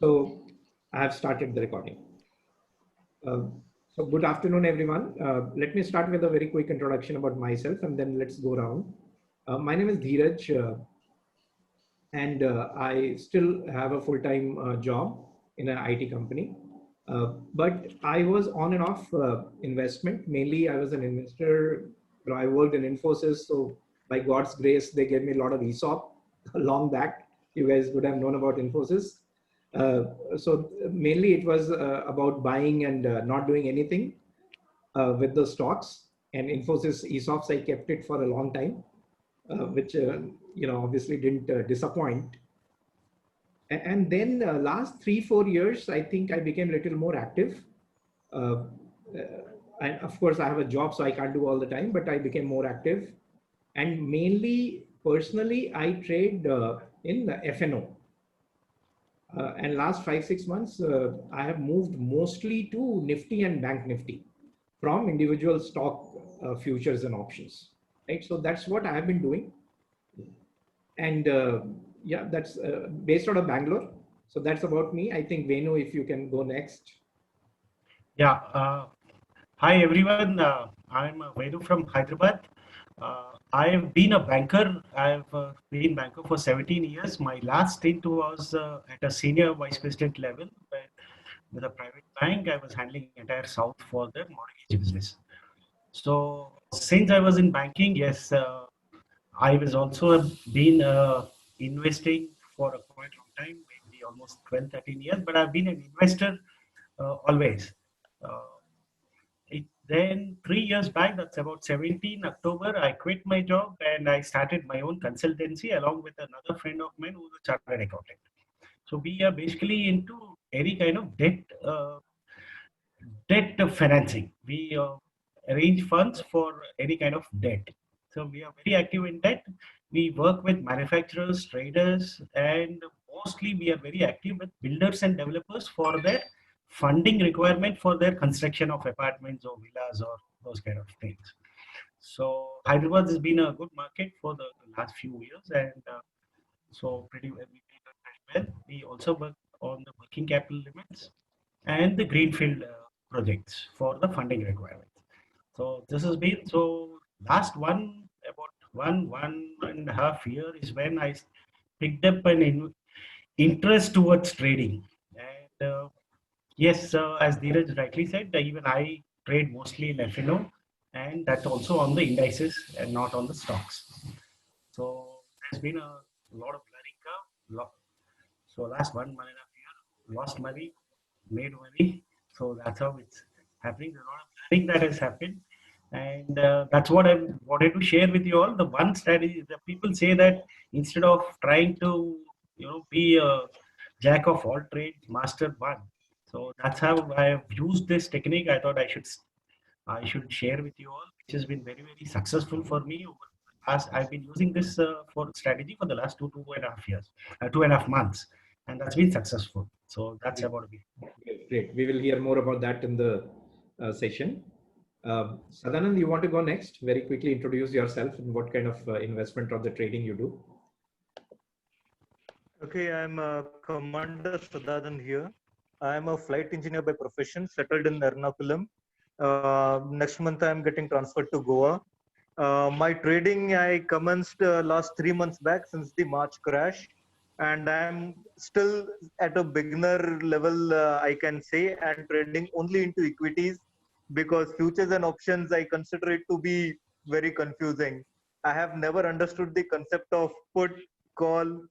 So I have started the recording. Uh, so good afternoon, everyone. Let me start with a very quick introduction about myself, and then let's go around. My name is Dheeraj, and I still have a full-time job in an IT company. But I was on and off investment. Mainly, I was an investor. I worked in Infosys, so by God's grace, they gave me a lot of ESOP long back. You guys would have known about Infosys. So mainly it was about buying and not doing anything with the stocks. And Infosys ESOPs, I kept it for a long time, which obviously didn't disappoint. And then last 3-4 years, I think I became a little more active. Uh, and of course, I have a job, so I can't do all the time, but I became more active. And mainly, personally, I trade in FNO. And last 5-6 months, I have moved mostly to Nifty and Bank Nifty from individual stock futures and options. Right. So that's what I have been doing. And yeah, that's based out of Bangalore. So that's about me. I think Venu, if you can go next. Yeah. Hi, everyone. I'm Venu from Hyderabad. I've been a banker. I've been banker for 17 years. My last stint was at a senior vice president level with a private bank. I was handling entire South for the mortgage business. So since I was in banking, yes, I was also been investing for a quite long time, maybe almost 12, 13 years, but I've been an investor always. Then 3 years back, that's about 17 October, I quit my job and I started my own consultancy along with another friend of mine who's a chartered accountant. So we are basically into any kind of debt financing. We arrange funds for any kind of debt. So we are very active in that. We work with manufacturers, traders, and mostly we are very active with builders and developers for their funding requirement for their construction of apartments or villas or those kind of things. So Hyderabad has been a good market for the last few years, and so pretty well. We did pretty well. We also work on the working capital limits and the greenfield projects for the funding requirements. So this has been so last about one and a half year is when I picked up an interest towards trading. And yes, as Dheeraj rightly said, even I trade mostly in FNO, and that's also on the indices and not on the stocks. So there's been a lot of learning curve. So last 1.5 year, lost money, made money. So that's how it's happening. There's a lot of learning that has happened, and that's what I wanted to share with you all. The one strategy that people say that instead of trying to be a jack of all trades, master one. So that's how I have used this technique. I thought I should share with you all, which has been very successful for me. As I've been using this for strategy for the last 2.5 years, 2.5 months, and that's been successful. So that's about it. Great. We will hear more about that in the session. Sadanand, you want to go next? Very quickly introduce yourself and what kind of investment or the trading you do. Okay, I'm Commander Sadanand here. I'm a flight engineer by profession, settled in Ernakulam. Next month, I'm getting transferred to Goa. My trading, I commenced last 3 months back since the March crash. And I'm still at a beginner level, I can say, and trading only into equities because futures and options, I consider it to be very confusing. I have never understood the concept of put, call,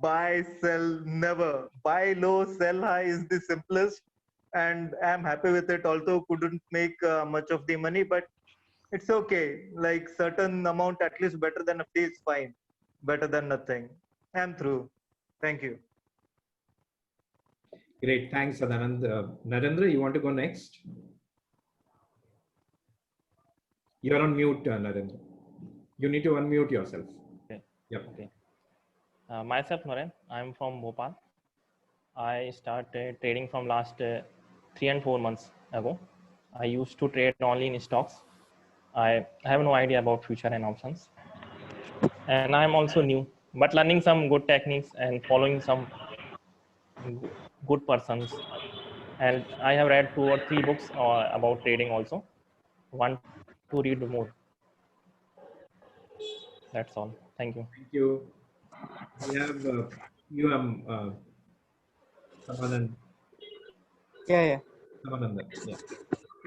buy, sell, never. Buy low, sell high is the simplest, and I'm happy with it. Although couldn't make much of the money, but it's okay. Like certain amount, at least better than a fee is fine. Better than nothing. I'm through. Thank you. Great, thanks, Sadanand. Narendra, you want to go next? You're on mute, Narendra. You need to unmute yourself. Okay. Yep. Okay. Myself, Naren. I'm from Bhopal. I started trading from last 3 and 4 months ago. I used to trade only in stocks. I have no idea about future and options. And I'm also new, but learning some good techniques and following some good persons. And I have read 2 or 3 books about trading also. Want to read more. That's all. Thank you. Thank you. We have Samanand. Yeah. Samananda. Yeah.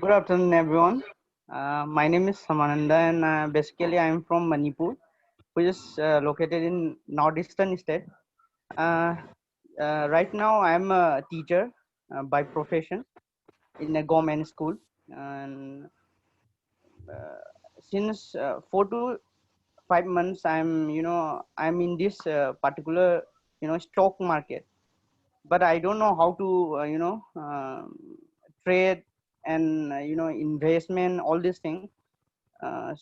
Good afternoon, everyone. My name is Samananda, and basically I'm from Manipur, which is located in northeastern state. Right now, I'm a teacher by profession in a government school, and since 4 to 5 months, I'm in this particular stock market, but I don't know how to trade and investment, all these things.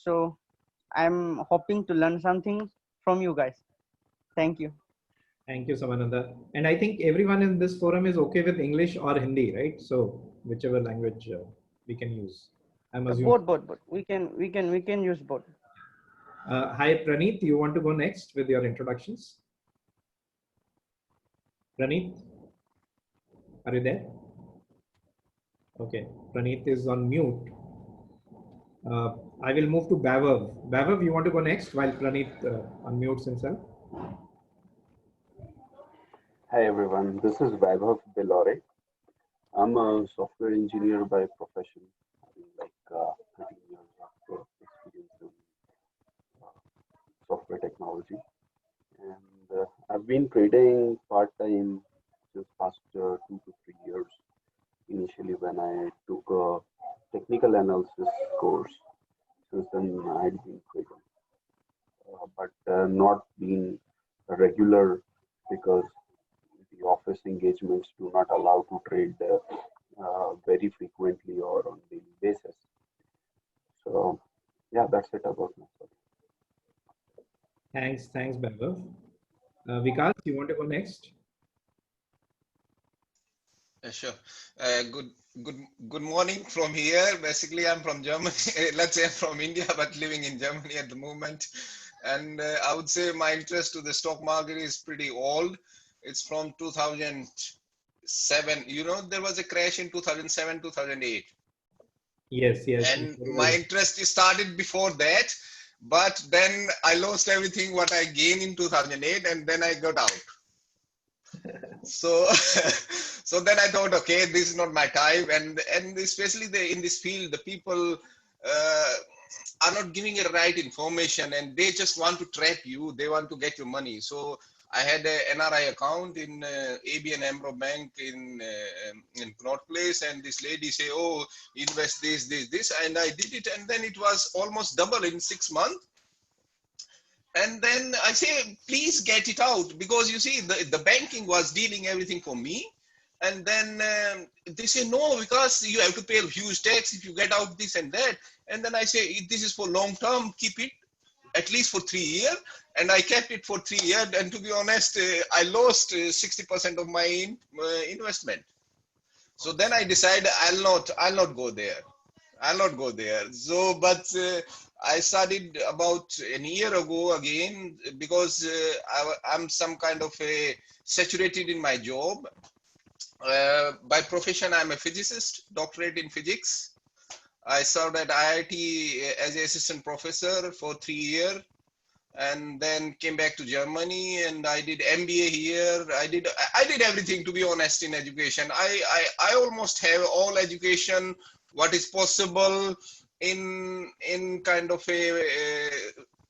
So I'm hoping to learn something from you guys. Thank you. Thank you, Samananda. And I think everyone in this forum is okay with English or Hindi, right? So whichever language we can use. I'm assuming. Both. We can use both. Hi, Praneeth. You want to go next with your introductions? Praneeth, are you there? Okay, Praneeth is on mute. I will move to Bavav. Bavav, you want to go next while Praneeth unmutes himself? Hi everyone, this is Vaibhav Belore. I'm a software engineer by profession, having like 13 years of experience in software technology. And I've been trading part-time since past 2 to 3 years. Initially when I took a technical analysis course, since then I had been trading, but not been a regular because the office engagements do not allow to trade very frequently or on daily basis. So yeah, that's it about myself. Thanks, Bavav. Vikas, you want to go next? Sure. Good morning from here. Basically, I'm from Germany. Let's say I'm from India, but living in Germany at the moment. And I would say my interest to the stock market is pretty old. It's from 2007. You know, there was a crash in 2007, 2008. Yes. And my interest started before that. But then I lost everything what I gained in 2008, and then I got out. So then I thought, okay, this is not my type, and especially in this field, the people are not giving the right information, and they just want to trap you. They want to get your money. So I had a NRI account in ABN AMRO Bank in Connaught Place, and this lady say, oh, invest this, and I did it, and then it was almost double in 6 months. And then I say, please get it out, because you see, the banking was dealing everything for me. And then they say, no, because you have to pay a huge tax if you get out this and that. And then I say, this is for long term, keep it at least for 3 years. And I kept it for 3 years. And to be honest, I lost 60% of my investment. So then I decided I'll not go there. I'll not go there. So, but I started about a year ago again, because I'm some kind of saturated in my job. By profession, I'm a physicist, doctorate in physics. I served at IIT as an assistant professor for 3 years, and then came back to Germany, and I did MBA here. I did everything, to be honest, in education. I almost have all education what is possible in kind of a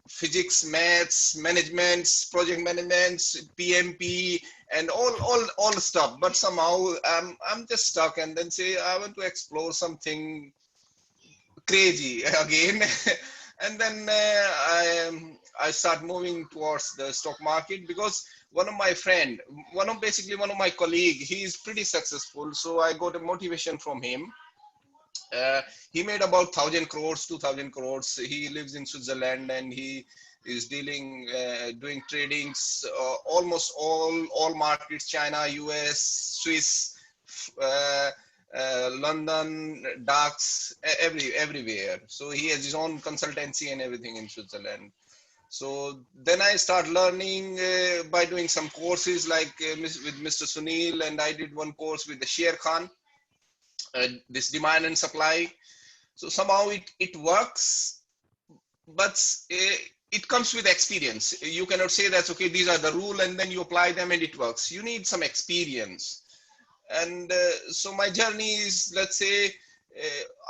physics, maths, management, project management, PMP, and all stuff. But somehow I'm just stuck, and then say I want to explore something crazy again. And then I start moving towards the stock market, because one of my colleague, he is pretty successful. So I got a motivation from him. He made about 1,000 crores, 2,000 crores. He lives in Switzerland, and he is doing tradings, almost all markets, China, US, Swiss, London, DAX, everywhere. So he has his own consultancy and everything in Switzerland. So then I start learning by doing some courses like with Mr. Sunil, and I did one course with the Sher Khan, this demand and supply. So somehow it works, but it comes with experience. You cannot say that's okay, these are the rule, and then you apply them and it works. You need some experience. And so my journey is, let's say,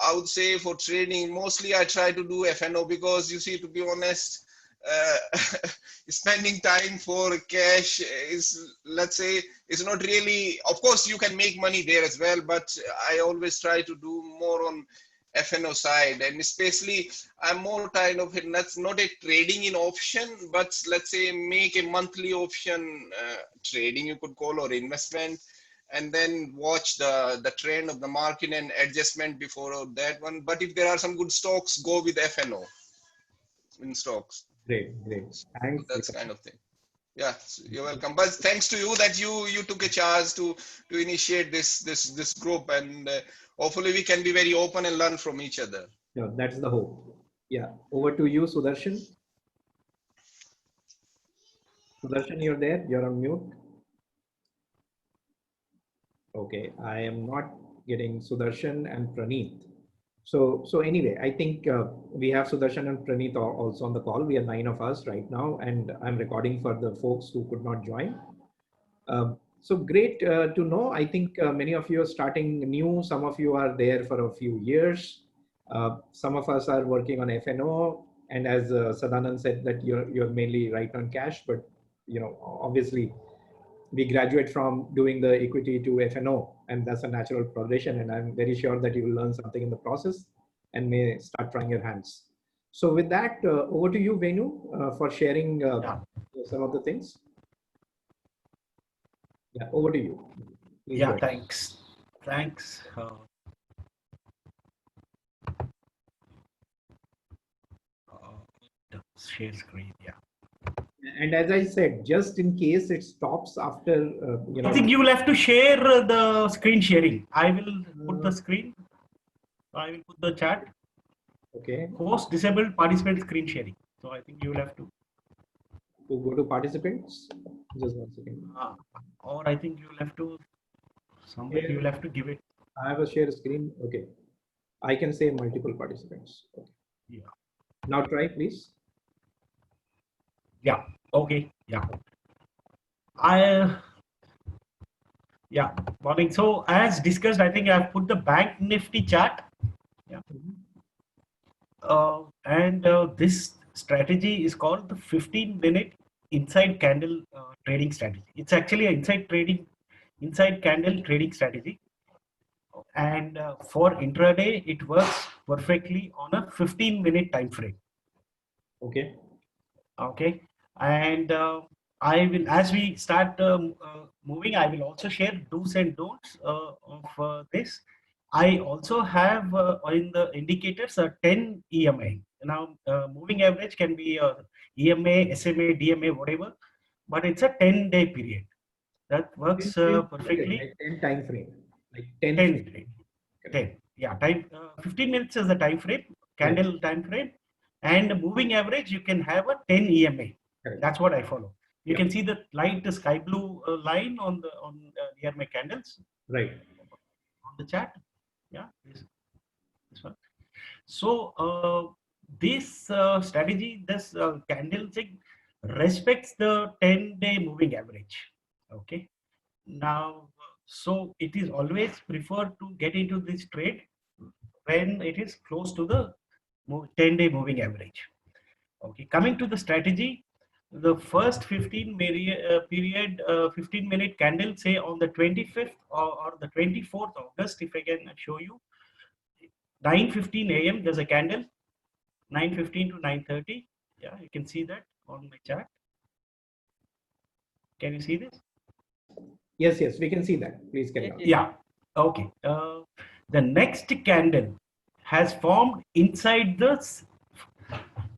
I would say for trading, mostly I try to do FNO because you see, to be honest, spending time for cash is, let's say, is not really, of course you can make money there as well, but I always try to do more on FNO side. And especially I'm more kind of, that's not a trading in option, but let's say make a monthly option trading, you could call, or investment, and then watch the trend of the market and adjustment before that one. But if there are some good stocks, go with FNO in stocks. Great. Thanks. That's kind of thing. Yeah, you're welcome. But thanks to you that you took a chance to initiate this group, and hopefully we can be very open and learn from each other. Yeah, that's the hope. Yeah, over to you, Sudarshan. Sudarshan, you're there. You're on mute. Okay, I am not getting Sudarshan and Praneeth. So anyway, I think we have Sudarshan and Praneeth also on the call. We are 9 of us right now, and I'm recording for the folks who could not join. So great to know. I think many of you are starting new. Some of you are there for a few years. Some of us are working on FNO, and as Sadanand said, that you're mainly right on cash, but obviously we graduate from doing the equity to FNO, and that's a natural progression. And I'm very sure that you will learn something in the process and may start trying your hands. So with that, over to you, Venu, for sharing some of the things. Yeah, over to you. Please yeah, thanks. Share screen, yeah. And as I said, just in case it stops after, I think you will have to share the screen sharing. I will put the screen. I will put the chat. Okay. Host disabled participant screen sharing. So I think you will have to go to participants. Just 1 second. Or I think you will have to, somewhere you will have to give it. I have a share screen. Okay. I can say multiple participants. Okay. Yeah. Now try, please. Yeah. Okay. Yeah. Morning. So as discussed, I think I've put the Bank Nifty chart. Yeah. This strategy is called the 15-minute inside candle trading strategy. It's actually an inside candle trading strategy. And for intraday, it works perfectly on a 15-minute time frame. Okay. Okay. And I will, as we start moving, I will also share do's and don'ts of this. I also have in the indicators a 10 EMA. Now, moving average can be EMA, SMA, DMA, whatever, but it's a 10-day period. That works perfectly. Like 10 time frame. Like 10. 10. Yeah, 15 minutes is the time frame, candle time frame, and moving average you can have a 10 EMA. Correct. That's what I follow. You can see the light sky blue line on the near my candles. Right. On the chart. Yeah, this one. So this strategy, this candlestick respects the 10-day moving average. Okay. Now, so it is always preferred to get into this trade when it is close to the 10-day moving average. Okay. Coming to the strategy, the first 15-minute candle, say on the 25th or the 24th August, if I can show you, 9:15 a.m. there's a candle, 9:15 to 9:30. Yeah, you can see that on my chart. Can you see this? Yes, we can see that. Please carry on. Yeah. Okay. The next candle has formed inside the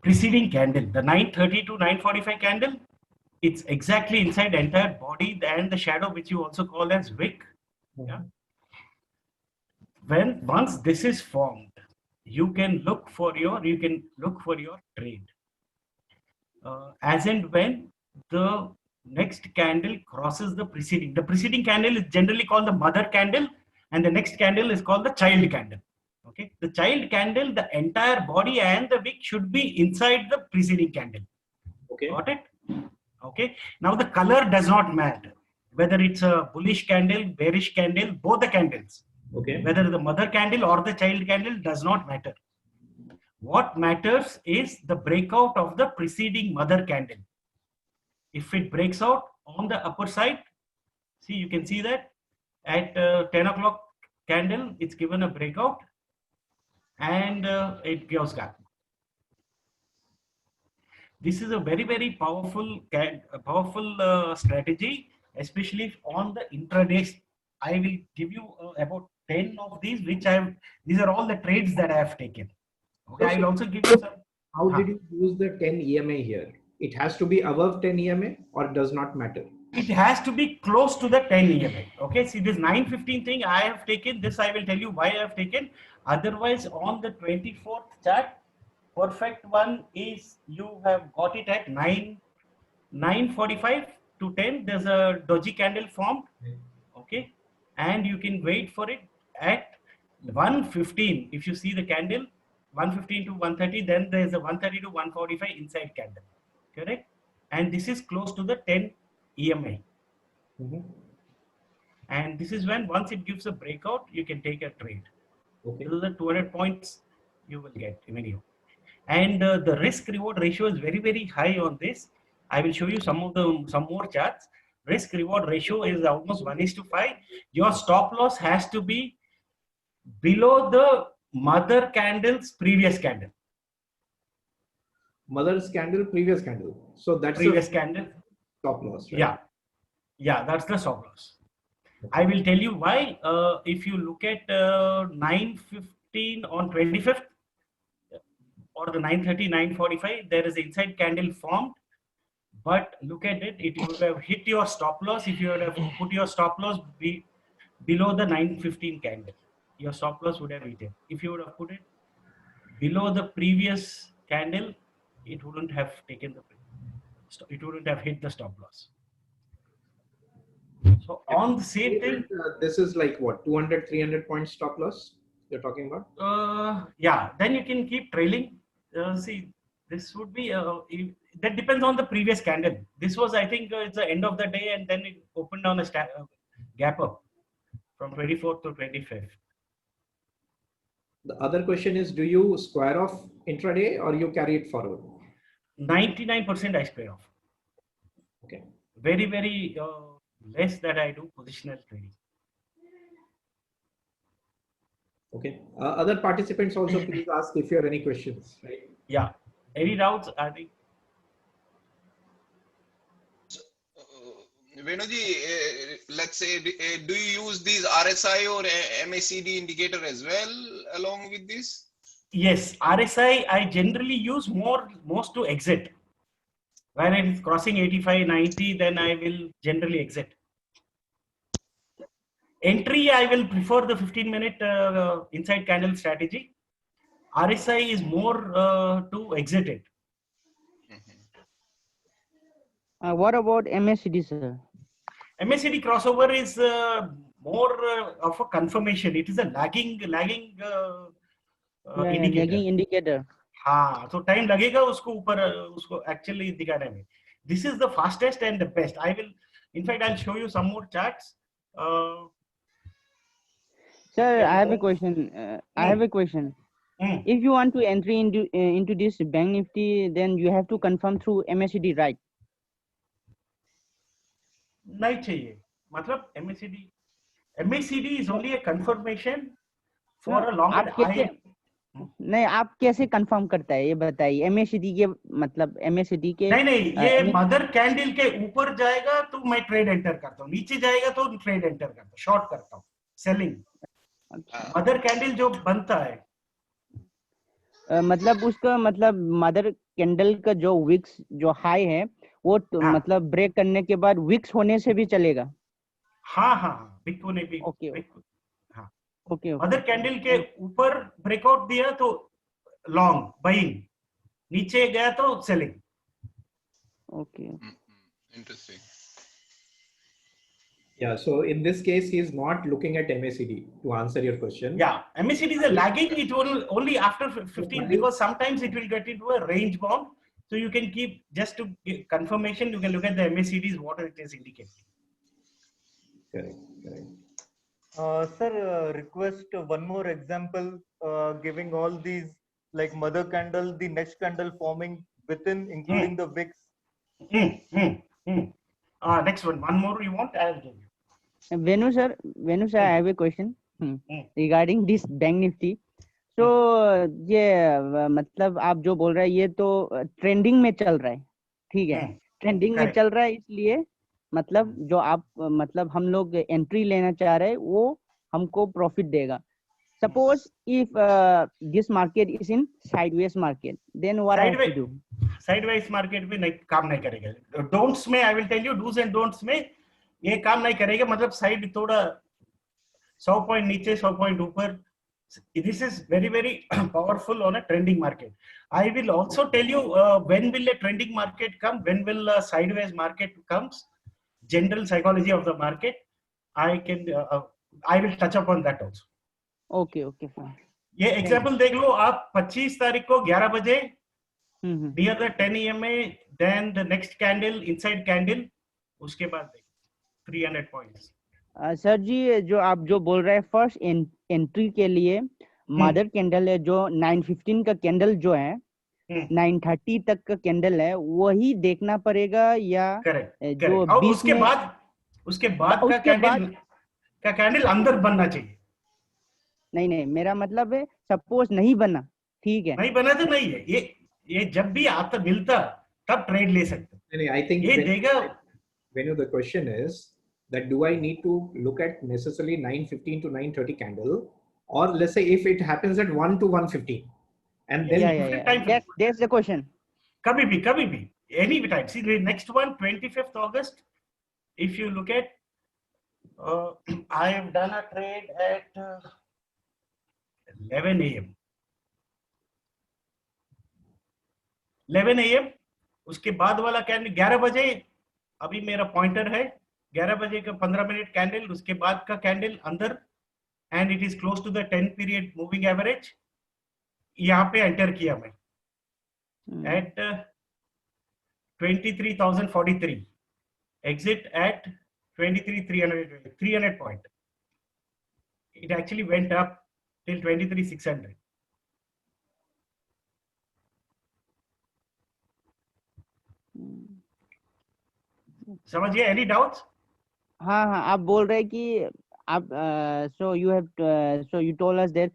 preceding candle, the 9:30 to 9:45 candle. It's exactly inside the entire body and the shadow, which you also call as wick. Yeah. Once this is formed, you can look for your trade. as and when the next candle crosses the preceding. The preceding candle is generally called the mother candle, and the next candle is called the child candle. Okay, the child candle, the entire body and the wick should be inside the preceding candle. Okay. Got it? Okay. Now the color does not matter. Whether it's a bullish candle, bearish candle, both the candles. Okay. Whether the mother candle or the child candle does not matter. What matters is the breakout of the preceding mother candle. If it breaks out on the upper side, see, you can see that at 10 o'clock candle, it's given a breakout and it goes gap. This is a very, very powerful strategy, especially on the intraday. I will give you about 10 of these, these are all the trades that I have taken. Okay, I will also give you some. How did you use the 10 EMA here? It has to be above 10 EMA or does not matter? It has to be close to the 10 EMA. Okay, see this 915 thing I have taken, this I will tell you why I have taken. Otherwise, on the 24th chart, perfect one is you have got it at 9:45 to 10. There's a doji candle formed. Okay, and you can wait for it at 1:15. If you see the candle, 1:15 to 1:30, then there's a 1:30 to 1:45 inside candle. Correct? And this is close to the 10 EMA. And this is when once it gives a breakout, you can take a trade. Okay. This is the 200 points you will get immediately. And the risk reward ratio is very, very high on this. I will show you some more charts. Risk reward ratio is almost 1:5. Your stop loss has to be below the mother candle's previous candle. Mother's candle, previous candle. So that's previous candle. Stop loss, right? Yeah. Yeah, that's the stop loss. I will tell you why. If you look at 9:15 on 25th or the 9:30, 9:45, there is an inside candle formed. But look at it, it would have hit your stop loss if you would have put your stop loss below the 9:15 candle. Your stop loss would have hit it. If you would have put it below the previous candle, it wouldn't have taken it wouldn't have hit the stop loss. So on the same thing, this is like what, 200, 300 points stop loss you're talking about? Yeah, then you can keep trailing. See, this would be that depends on the previous candle. This was, I think, it's the end of the day, and then it opened on a gap up from 24th to 25th. The other question is, do you square off intraday or you carry it forward? 99% I square off. Okay. Very, very less that I do positional trading. Okay. Other participants also please ask if you have any questions. Right? Yeah. Any doubts? I think. Venuji, let's say, do you use these RSI or MACD indicator as well along with this? Yes, RSI I generally use most to exit. When it is crossing 85, 90, then I will generally exit. Entry, I will prefer the 15-minute inside candle strategy. RSI is more to exit it. What about MACD, sir? MACD crossover is more of a confirmation. It is a lagging indicator. Lagging indicator. हाँ, so time लगेगा उसको ऊपर उसको actually दिखाने में. This is the fastest and the best. In fact, I'll show you some more charts. Sir, I have a question. If you want to enter into this Bank Nifty, then you have to confirm through MACD, right? नहीं चाहिए. मतलब MACD is only a confirmation for a longer time. नहीं, आप कैसे confirm करता है ये बताइए. MACD के मतलब MACD के नहीं ये मदर कैंडल के ऊपर जाएगा तो मैं ट्रेड एंटर करता हूँ, नीचे जाएगा तो ट्रेड एंटर करता हूँ, शॉर्ट करता हूँ, सेलिंग. मदर कैंडल जो बनता है मतलब उसका मतलब मदर कैंडल का जो विक्स जो हाई है वो मतलब ब्रेक करने के बाद विक्स होने से भी चलेगा. हाँ विक होने भी. ओके. मदर कैंडल के ऊपर ब्रेकआउट दिया तो लॉन्ग बाइंग, नीचे गया तो selling. Okay. Interesting. Yeah. So in this case, he's not looking at MACD to answer your question. Yeah, MACD is a lagging. It will only after 15 because sometimes it will get into a range bound. So you can keep just to get confirmation. You can look at the MACDs what it is indicating. Correct. Correct. Sir, request one more example, giving all these like mother candle, the next candle forming within, including the wicks. Next one. One more you want? I'll give you. Venu sir, I have a question regarding this Bank Nifty. So ये मतलब आप जो बोल रहे हैं ये तो trending में चल रहा है, ठीक है, ट्रेंडिंग में चल रहा है, इसलिए मतलब जो आप मतलब हम लोग एंट्री लेना चाह रहे हैं वो हमको प्रॉफिट देगा. Suppose if this market is in sideways market, then what I have to do? Sideways market में नहीं काम नहीं करेगा. Don'ts में I will tell you do's and don'ts में ये काम नहीं करेगा. मतलब साइड थोड़ा 100 पॉइंट नीचे 100 पॉइंट ऊपर. This is very powerful on a trending market. I will also tell you when will a trending market come, when will a sideways market comes, general psychology of the market. I will touch upon that also. Okay, fine. ये example देख लो आप 25 तारीख को 11 बजे near the 10 EMA, then the next candle, inside candle, उसके बाद 300 points. Sir जी जो आप जो बोल रहे हैं फर्स्ट एंट्री के लिए मदर कैंडल है जो 915 का कैंडल जो है 930 तक का कैंडल है वही देखना पड़ेगा या जो और उसके बाद का कैंडल अंदर बनना चाहिए. नहीं मेरा मतलब है सपोज नहीं बना, ठीक है, नहीं बना तो नहीं है, ये जब भी आता मिलता तब ट्रेड ले सकते. नहीं, I think ये देगा. When the question is that do I need to look at necessarily 915 to 930 candle, or let's say if it happens at 1 to 115 and then that's the question. कभी भी any time. See the next one 25th August, if you look at I have done a trade at 11 a.m. 11 a.m. उसके बाद वाला candle 11 बजे अभी मेरा pointer है 11 बजे का 15 मिनट कैंडल, उसके बाद का कैंडल अंदर and it is close to the 10 period moving average. यहाँ पे एंटर किया मैं at 23,043, exit at 23,300 point. It actually went up till 23,600. समझिए? Any doubts? हाँ आप बोल रहे कि आप so you told us that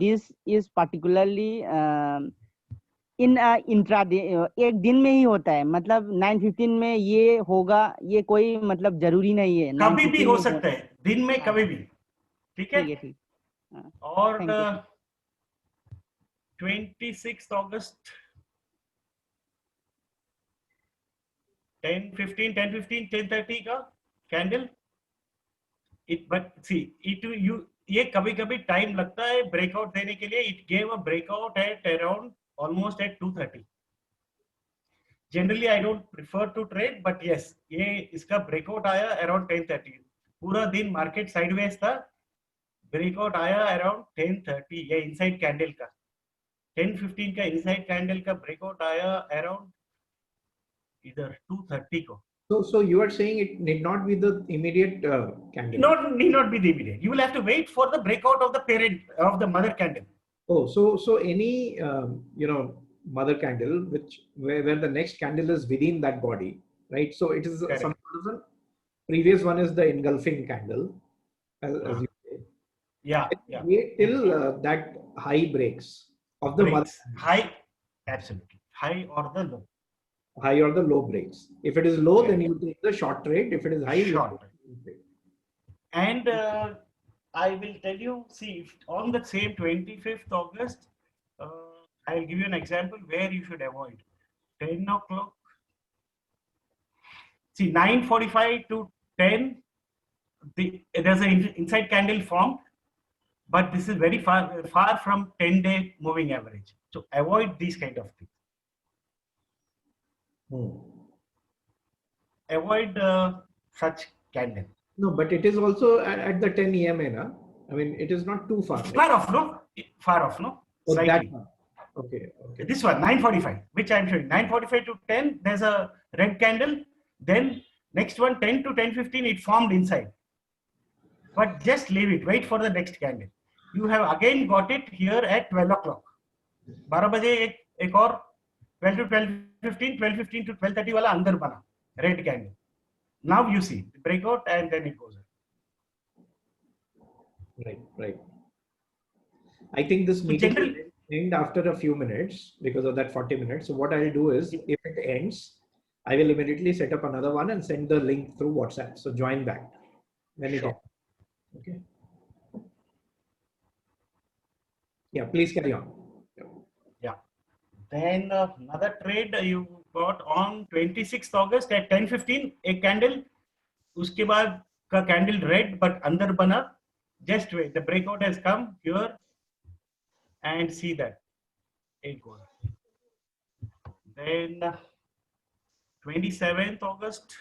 this is particularly in intraday, एक दिन में ही होता है, मतलब 9:15 में ये होगा, ये कोई मतलब जरूरी नहीं है, कभी भी हो सकता है, दिन में कभी भी. ठीक है. ठीक. और 26 अगस्त 10:30 का कैंडल. ये कभी कभी टाइम लगता है ब्रेकआउट देने के लिए. It gave a breakout at around almost at 230. Generally I don't prefer to trade, but yes, ये इसका ब्रेकआउट आया around 1030. पूरा दिन मार्केट साइडवेज था, ब्रेकआउट आया around 1030. ये इनसाइड कैंडल का 10:15 का इनसाइड कैंडल का ब्रेकआउट आया around इधर 230 को. So you are saying it need not be the immediate candle. Need not be the immediate. You will have to wait for the breakout of the parent of the mother candle. Oh, so any mother candle where the next candle is within that body, right? So it is some sort of previous one is the engulfing candle, as you say. Yeah. Wait till that high breaks of the mother. High, absolutely. High or the low. High or the low breaks. If it is low, then you take the short trade. If it is high, short trade. And I will tell you, see, on the same 25th August, I'll give you an example where you should avoid. 10 o'clock. See, 9:45 to 10, there's an inside candle formed, but this is very far from 10-day moving average. So avoid these kind of things. avoid such candle. No, but it is also at the 10 EMA, na? I mean, it is not too far. Right? Far off, no? Far off, no? Oh, that Slightly. one. Okay, okay. This one, 9:45, which I'm showing. 9:45 to 10, there's a red candle. Then next one, 10 to 10:15, it formed inside. But just leave it. Wait for the next candle. You have again got it here at 12 o'clock. 12 बजे एक और 12 to 12:15, 12:15 to 12:30 वाला अंदर बना red candle. Now you see the breakout and then it goes up. Right, right. I think this meeting will end after a few minutes because of that 40 minutes. So what I'll do is, if it ends, I will immediately set up another one and send the link through WhatsApp. So join back when it ends. Okay. Yeah, please carry on. Yeah. Then another trade you got on 26th August at 10:15, a candle. उसके बाद का candle red but अंदर बना. Just wait. The breakout has come here and see that it goes. Then 27th August,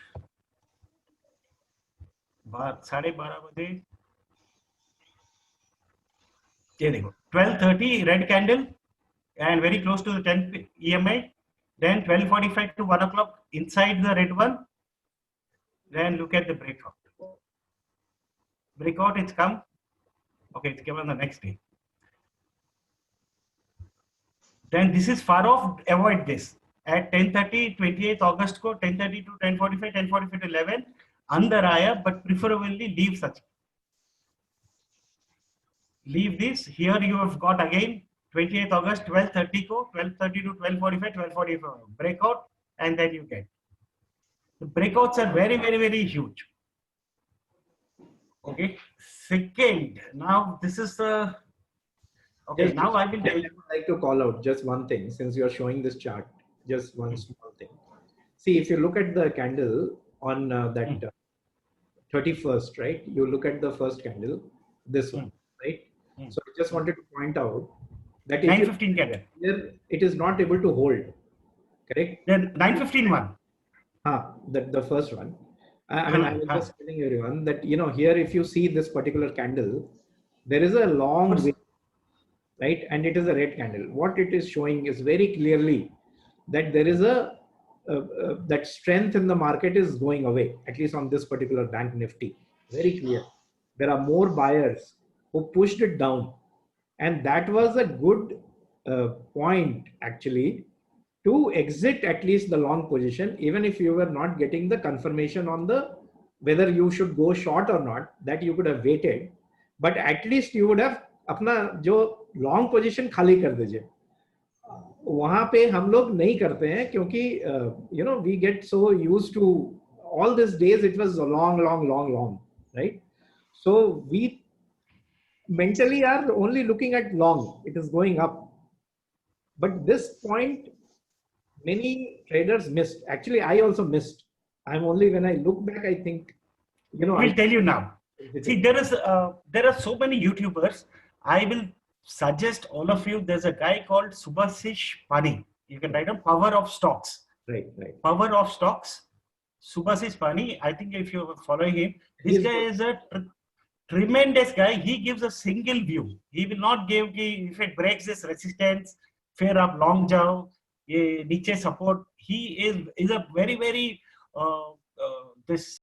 12:30 बजे. ये देखो 12:30 red candle and very close to the 10 EMI. Then 12:45 to 1 o'clock inside the red one. Then look at the breakout. Breakout, it's come. Okay, it's come on the next day. Then this is far off. Avoid this. At 10:30, 28th August को 10:30 to 10:45, 10:45 to 11 अंदर आया, but preferably leave such. Leave this. Here you have got again 28th August 12:30 को 12:30 to 12:45, 12:45 breakout, and then you get. The breakouts are very, very, very huge. Okay. Second, now this is the. Okay, now I will tell you. I would like to call out just one thing since you are showing this chart. Just one small thing. See, if you look at the candle on that 31st, right? You look at the first candle, this one, right? So I just wanted to point out that 9:15 candle. Here it is not able to hold. Correct? Then 9:15 one. The first one. I mean, I was just telling everyone that, you know, here if you see this particular candle, there is a long way, right? And it is a red candle. What it is showing is very clearly that there is that strength in the market is going away, at least on this particular Bank Nifty. Very clear. There are more buyers who pushed it down. And that was a good point actually to exit at least the long position, even if you were not getting the confirmation on the whether you should go short or not, that you could have waited, but at least you would have अपना जो long position खाली कर दीजिए. वहां पे हम लोग नहीं करते हैं क्योंकि you know, we get so used to all these days it was long, right? So we mentally are only looking at long, it is going up. But this point many traders missed. Actually, I also missed. I'm only, when I look back, I think, you know. I'll tell you now. See, there are so many YouTubers. I will suggest all of you. There's a guy called Subhasish Pani. You can write on Power of Stocks. Right. Power of Stocks. Subhasish Pani. I think if you're following him, this guy is a tremendous guy. He gives a single view. He will not give if it breaks this resistance, fair up, long jao. Niche support. He is a very, very this